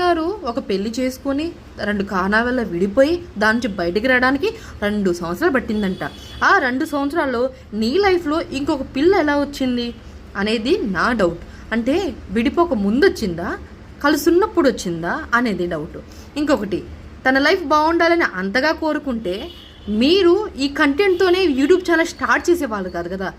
గారు ఒక పెళ్లి చేసుకొని 2 కారణాల వల్ల విడిపోయి దాని నుంచి బయటికి రావడానికి 2 సంవత్సరాలు పట్టిందంట. ఆ 2 సంవత్సరాల్లో నీ లైఫ్లో ఇంకొక పిల్ల ఎలా వచ్చింది అనేది నా డౌట్. అంటే విడిపోక ముందు వచ్చిందా, కలుసున్నప్పుడు వచ్చిందా అనేది డౌట్. ఇంకొకటి, తన లైఫ్ బాగుండాలని అంతగా కోరుకుంటే మీరు ఈ కంటెంట్తోనే యూట్యూబ్ ఛానల్ స్టార్ట్ చేసేవాళ్ళు కాదు కదా.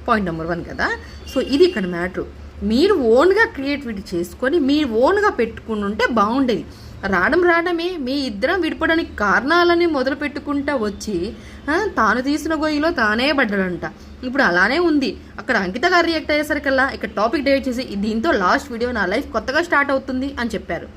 పాయింట్ నెంబర్ 1 కదా. సో ఇది ఇక్కడ మ్యాటర్. మీరు ఓన్గా క్రియేటివిటీ చేసుకొని మీరు ఓన్గా పెట్టుకుని ఉంటే బాగుండేది. రావడమే మీ ఇద్దరం విడిపోవడానికి కారణాలని మొదలు పెట్టుకుంటా వచ్చి తాను తీసిన గొయ్యిలో తానే పడ్డాడంట. ఇప్పుడు అలానే ఉంది. అక్కడ అంకిత గారు రియాక్ట్ అయ్యేసరికల్లా ఇక్కడ టాపిక్ డైవర్ట్ చేసి దీంతో లాస్ట్ వీడియో నా లైఫ్ కొత్తగా స్టార్ట్ అవుతుంది అని చెప్పారు.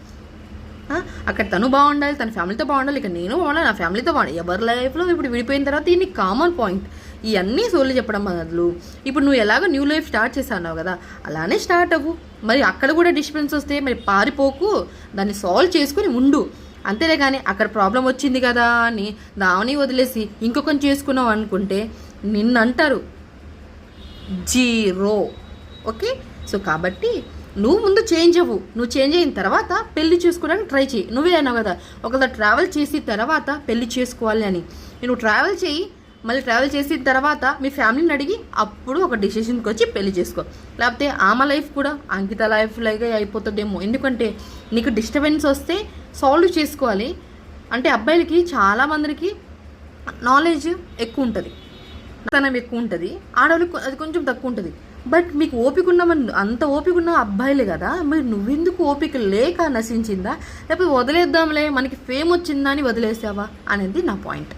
అక్కడ తను బాగుండాలి, తన ఫ్యామిలీతో బాగుండాలి, ఇక నేను బాగుండాలి, నా ఫ్యామిలీతో బాగుండాలి. ఎవరి లైఫ్లో ఇప్పుడు విడిపోయిన తర్వాత దీన్ని కామన్ పాయింట్. ఇవన్నీ సోళ్ళు చెప్పడం బదులు ఇప్పుడు నువ్వు ఎలాగో న్యూ లైఫ్ స్టార్ట్ చేసావు కదా, అలానే స్టార్ట్ అవ్వు. మరి అక్కడ కూడా డిస్టర్బెన్స్ వస్తే మరి పారిపోకు, దాన్ని సాల్వ్ చేసుకుని ఉండు. అంతేలే కానీ అక్కడ ప్రాబ్లం వచ్చింది కదా అని దాన్ని వదిలేసి ఇంకొకరిని చేసుకున్నావు అనుకుంటే నిన్నంటారు జీరో. ఓకే. సో కాబట్టి నువ్వు ముందు చేంజ్ అవ్వు. నువ్వు చేంజ్ అయిన తర్వాత పెళ్లి చేసుకోవడానికి ట్రై చేయి. నువ్వే అన్నావు కదా ఒకవేళ ట్రావెల్ చేసిన తర్వాత పెళ్లి చేసుకోవాలి అని. నువ్వు ట్రావెల్ చేయి, మళ్ళీ ట్రావెల్ చేసిన తర్వాత మీ ఫ్యామిలీని అడిగి అప్పుడు ఒక డెసిషన్కి వచ్చి పెళ్లి చేసుకో. లేకపోతే ఆమె లైఫ్ కూడా అంకిత లైఫ్ లాగే అయిపోతుందేమో. ఎందుకంటే నీకు డిస్టర్బెన్స్ వస్తే సాల్వ్ చేసుకోవాలి. అంటే అబ్బాయిలకి చాలామందికి నాలెడ్జ్ ఎక్కువ ఉంటుంది, తనం ఎక్కువ ఉంటుంది, ఆడవాళ్ళకి అది కొంచెం తక్కువ ఉంటుంది. బట్ మీకు ఓపిక ఉన్నామని అంత ఓపిక ఉన్న అబ్బాయిలే కదా, మరి నువ్వెందుకు ఓపిక లేక నశించిందా, లేకపోతే వదిలేద్దాంలే మనకి ఫేమ్ వచ్చిందా అని వదిలేసావా అనేది నా పాయింట్.